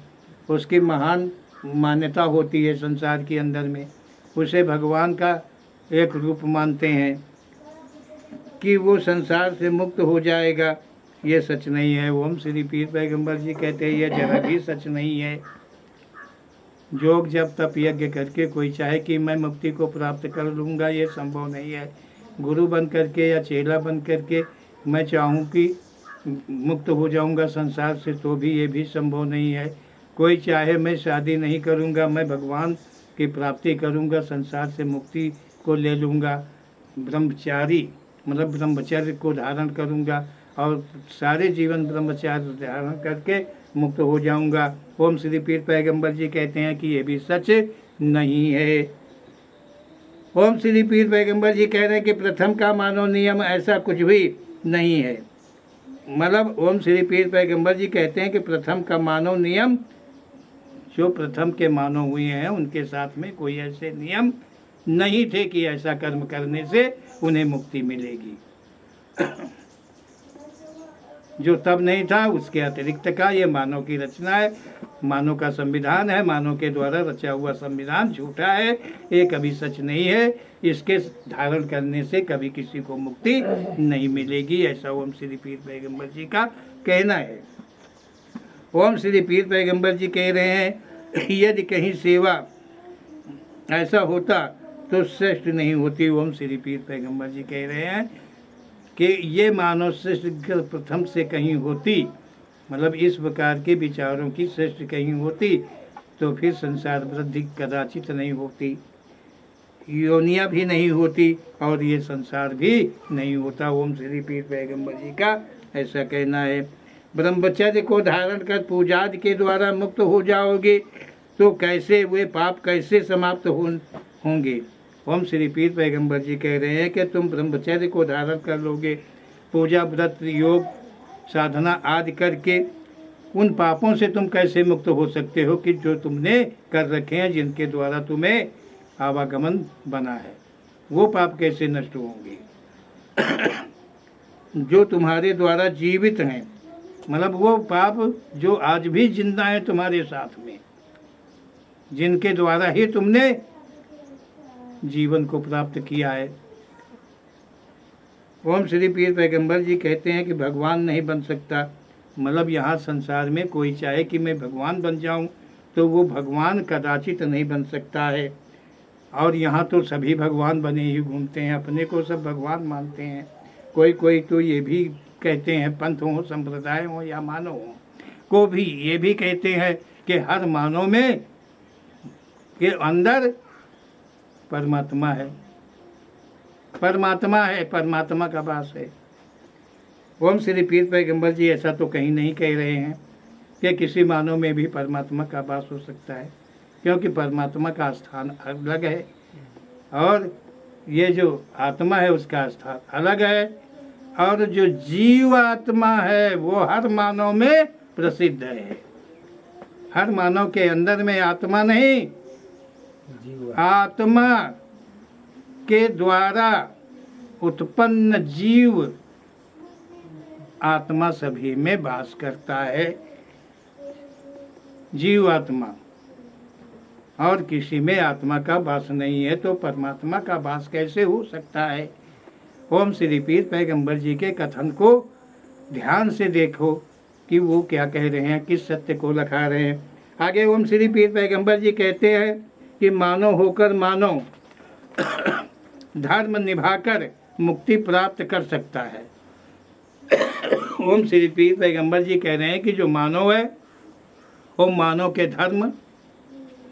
उसकी महान मान्यता होती है संसार के अंदर में, उसे भगवान का एक रूप मानते हैं कि वो संसार से मुक्त हो जाएगा। ये सच नहीं है। ओम श्री पीर पैगंबर जी कहते हैं यह जरा भी सच नहीं है। योग जब तप यज्ञ करके कोई चाहे कि मैं मुक्ति को प्राप्त कर लूँगा, ये संभव नहीं है। गुरु बन करके या चेला बन करके मैं चाहूँ कि मुक्त हो जाऊँगा संसार से, तो भी ये भी संभव नहीं है। कोई चाहे मैं शादी नहीं करूँगा, मैं भगवान की प्राप्ति करूँगा, संसार से मुक्ति को ले लूँगा, ब्रह्मचारी मतलब ब्रह्मचर्य को धारण करूँगा और सारे जीवन ब्रह्मचार्य धारण करके मुक्त हो जाऊँगा। ओम श्री पीर पैगंबर जी कहते हैं कि ये भी सच नहीं है। ओम श्री पीर पैगंबर जी कह रहे हैं कि प्रथम का मानव नियम ऐसा कुछ भी नहीं है। मतलब ओम श्री पीर पैगंबर जी कहते हैं कि प्रथम का मानव नियम, जो प्रथम के मानव हुए हैं उनके साथ में कोई ऐसे नियम नहीं थे कि ऐसा कर्म करने से उन्हें मुक्ति मिलेगी। जो तब नहीं था उसके अतिरिक्त का ये मानव की रचना है, मानव का संविधान है, मानव के द्वारा रचा हुआ संविधान झूठा है, ये कभी सच नहीं है। इसके धारण करने से कभी किसी को मुक्ति नहीं मिलेगी, ऐसा ओम श्री पीर पैगंबर जी का कहना है। ओम श्री पीर पैगंबर जी कह रहे हैं यदि कहीं सेवा ऐसा होता तो श्रेष्ठ नहीं होती। ओम श्री पीर पैगंबर जी कह रहे हैं कि ये मानव श्रेष्ठ प्रथम से कहीं होती, मतलब इस प्रकार के विचारों की श्रेष्ठ कहीं होती, तो फिर संसार वृद्धि कदाचित नहीं होती, योनियाँ भी नहीं होती और ये संसार भी नहीं होता। ओम श्री पीर पैगंबर जी का ऐसा कहना है। ब्रह्मचर्य को धारण कर पूजादि के द्वारा मुक्त हो जाओगे तो कैसे वे पाप कैसे समाप्त होंगे। ओम श्री पीर पैगंबर जी कह रहे हैं कि तुम ब्रह्मचर्य को धारण कर लोगे, पूजा व्रत योग साधना आदि करके उन पापों से तुम कैसे मुक्त हो सकते हो कि जो तुमने कर रखे हैं, जिनके द्वारा तुम्हें आवागमन बना है, वो पाप कैसे नष्ट होंगे। जो तुम्हारे द्वारा जीवित हैं, मतलब वो पाप जो आज भी जिंदा है तुम्हारे साथ में, जिनके द्वारा ही तुमने जीवन को प्राप्त किया है। ओम श्री पीर पैगंबर जी कहते हैं कि भगवान नहीं बन सकता, मतलब यहाँ संसार में कोई चाहे कि मैं भगवान बन जाऊँ तो वो भगवान कदाचित नहीं बन सकता है। और यहाँ तो सभी भगवान बने ही घूमते हैं, अपने को सब भगवान मानते हैं। कोई कोई तो ये भी कहते हैं, पंथ हो संप्रदाय हो या मानव हो, को भी ये भी कहते हैं कि हर मानव में के अंदर परमात्मा है, परमात्मा है, परमात्मा का वास है। ओम श्री पीर पैगंबर जी ऐसा तो कहीं नहीं कह रहे हैं कि किसी मानव में भी परमात्मा का वास हो सकता है, क्योंकि परमात्मा का स्थान अलग है और ये जो आत्मा है उसका स्थान अलग है, और जो जीव आत्मा है वो हर मानव में प्रसिद्ध है। हर मानव के अंदर में आत्मा नहीं, आत्मा के द्वारा उत्पन्न जीव आत्मा सभी में वास करता है, जीव आत्मा, और किसी में आत्मा का वास नहीं है, तो परमात्मा का वास कैसे हो सकता है। ओम श्री पीर पैगंबर जी के कथन को ध्यान से देखो कि वो क्या कह रहे हैं, किस सत्य को लखा रहे हैं। आगे ओम श्री पीर पैगंबर जी कहते हैं कि मानव होकर मानव धर्म निभाकर मुक्ति प्राप्त कर सकता है। ओम श्री पीर पैगंबर जी कह रहे हैं कि जो मानव है वो मानव के धर्म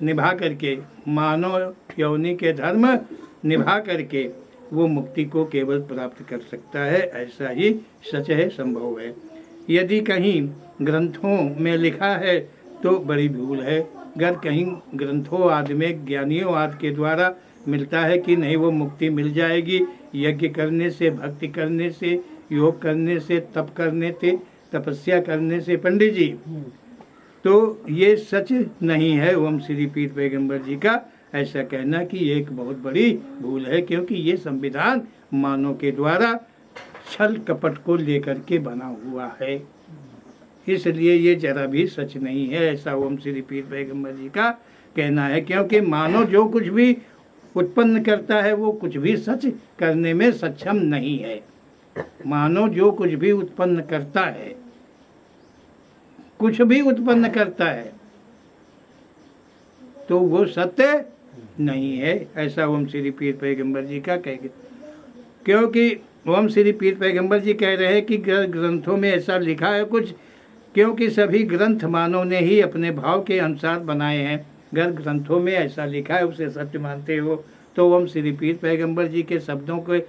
निभा करके, मानव योनि के धर्म निभा करके वो मुक्ति को केवल प्राप्त कर सकता है। ऐसा ही सच है, संभव है। यदि कहीं ग्रंथों में लिखा है तो बड़ी भूल है। अगर कहीं ग्रंथों आदि में ज्ञानियों आदि के द्वारा मिलता है कि नहीं वो मुक्ति मिल जाएगी यज्ञ करने से, भक्ति करने से, योग करने से, तप करने से, तपस्या करने से, पंडित जी, तो ये सच नहीं है। ओम श्री पीर पैगंबर जी का ऐसा कहना कि ये एक बहुत बड़ी भूल है, क्योंकि ये संविधान मानव के द्वारा छल कपट को लेकर के बना हुआ है, इसलिए ये जरा भी सच नहीं है। ऐसा ओम श्री पीर पैगंबर जी का कहना है, क्योंकि मानव जो कुछ भी उत्पन्न करता है वो कुछ भी सच करने में सक्षम नहीं है। मानव जो कुछ भी उत्पन्न करता है, कुछ भी उत्पन्न करता है, तो वो सत्य नहीं है। ऐसा ओम श्री पीर पैगंबर जी का कह, क्योंकि ओम श्री पीर पैगंबर जी कह रहे हैं कि ग्रंथों में ऐसा लिखा है कुछ, क्योंकि सभी ग्रंथ मानव ने ही अपने भाव के अनुसार बनाए हैं। अगर ग्रंथों में ऐसा लिखा है उसे सत्य मानते हो तो ओम श्री पीर पैगंबर जी के शब्दों के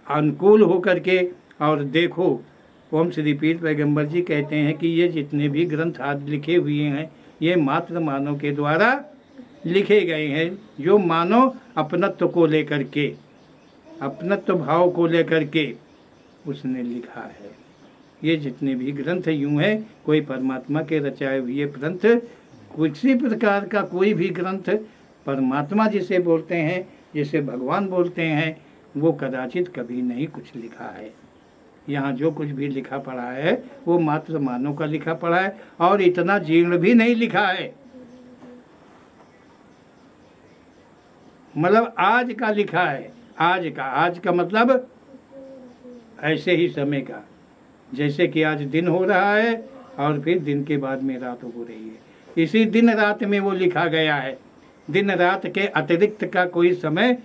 अनुकूल होकर के और देखो। ओम श्री पीर पैगंबर जी कहते हैं कि ये जितने भी ग्रंथ आदि लिखे हुए हैं ये मात्र मानव के द्वारा लिखे गए हैं, जो मानव अपनत्व को लेकर के, अपनत्व भाव को लेकर के उसने लिखा है। ये जितने भी ग्रंथ यूं हैं, कोई परमात्मा के रचाए हुए ग्रंथ, किसी प्रकार का कोई भी ग्रंथ परमात्मा जिसे बोलते हैं, जिसे भगवान बोलते हैं, वो कदाचित कभी नहीं कुछ लिखा है। यहाँ जो कुछ भी लिखा पढ़ा है वो मात्र मानव का लिखा पढ़ा है, और इतना जीर्ण भी नहीं लिखा है, मतलब आज का लिखा है। आज का मतलब ऐसे ही समय का, जैसे कि आज दिन हो रहा है और फिर दिन के बाद में रात हो रही है, इसी दिन रात में वो लिखा गया है। दिन रात के अतिरिक्त का कोई समय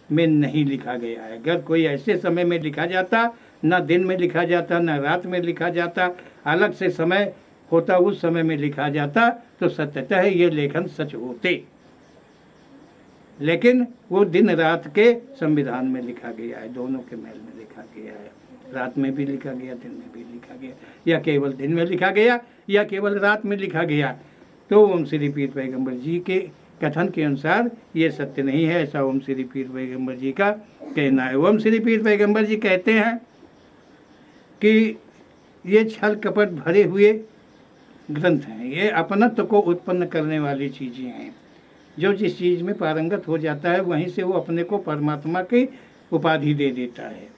में नहीं लिखा गया है। अगर कोई ऐसे समय में लिखा जाता, न दिन में लिखा जाता न रात में लिखा जाता, अलग से समय होता, उस समय में लिखा जाता, तो सत्यतः ये लेखन सच होते। लेकिन वो दिन रात के संविधान में लिखा गया है, दोनों के मेल में लिखा गया है। रात में भी लिखा गया, दिन में भी लिखा गया, या केवल दिन में लिखा गया या केवल रात में लिखा गया, तो ओम श्री पीर पैगंबर जी के कथन के अनुसार ये सत्य नहीं है। ऐसा ओम श्री पीर पैगंबर जी का कहना है। ओम श्री पीर पैगंबर जी कहते हैं कि ये छल कपट भरे हुए ग्रंथ हैं, ये अपनत्व को उत्पन्न करने वाली चीज़ें हैं। जो जिस चीज़ में पारंगत हो जाता है वहीं से वो अपने को परमात्मा की उपाधि दे देता है।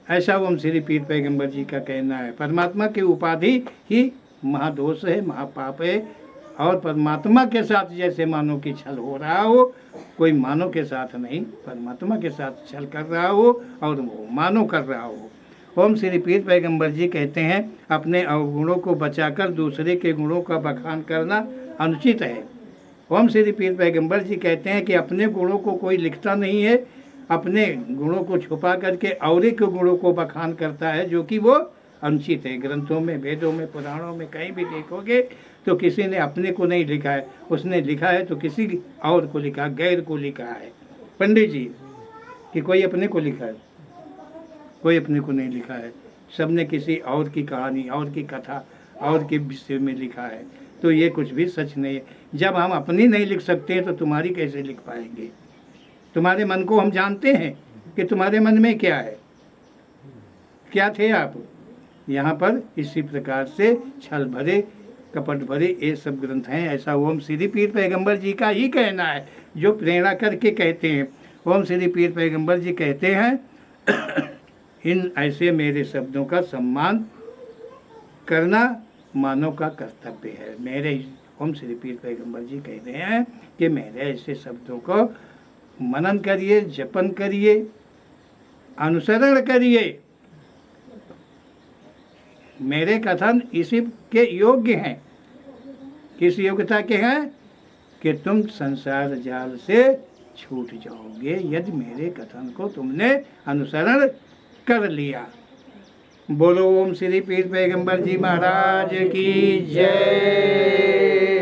ऐसा ओम श्री पीर पैगंबर जी का कहना है। परमात्मा की उपाधि ही महादोष है, महापाप है। और परमात्मा के साथ जैसे मानो कि छल हो रहा हो, कोई मानो के साथ नहीं, परमात्मा के साथ छल कर रहा हो और वो मानो कर रहा हो। ओम श्री पीर पैगंबर जी कहते हैं अपने अवगुणों को बचाकर दूसरे के गुणों का बखान करना अनुचित है। ओम श्री पीर पैगंबर जी कहते हैं कि अपने गुणों को कोई लिखता नहीं है, अपने गुणों को छुपा करके औरे के गुणों को बखान करता है, जो कि वो अनुचित है। ग्रंथों में, वेदों में, पुराणों में कहीं भी देखोगे तो किसी ने अपने को नहीं लिखा है, उसने लिखा है तो किसी और को लिखा, गैर को लिखा है। पंडित जी कि कोई अपने को लिखा है, कोई अपने को नहीं लिखा है, सबने किसी और की कहानी, और की कथा, और के विषय में लिखा है। तो ये कुछ भी सच नहीं है। जब हम अपनी नहीं लिख सकते हैं तो तुम्हारी कैसे लिख पाएंगे? तुम्हारे मन को हम जानते हैं कि तुम्हारे मन में क्या है, क्या थे आप। यहाँ पर इसी प्रकार से छल भरे, कपट भरे ये सब ग्रंथ हैं। ऐसा ओम श्री पीर पैगंबर जी का ही कहना है, जो प्रेरणा करके कहते हैं। ओम श्री पीर पैगंबर जी कहते हैं इन ऐसे मेरे शब्दों का सम्मान करना मानव का कर्तव्य है। मेरे ओम श्री पीर पैगंबर जी कह रहे हैं कि मेरे ऐसे शब्दों को मनन करिए, जपन करिए, अनुसरण करिए। मेरे कथन इसी के योग्य हैं। किस योग्यता के हैं? कि तुम संसार जाल से छूट जाओगे यदि मेरे कथन को तुमने अनुसरण कर लिया। बोलो ओम श्री पीर पैगंबर जी महाराज की जय।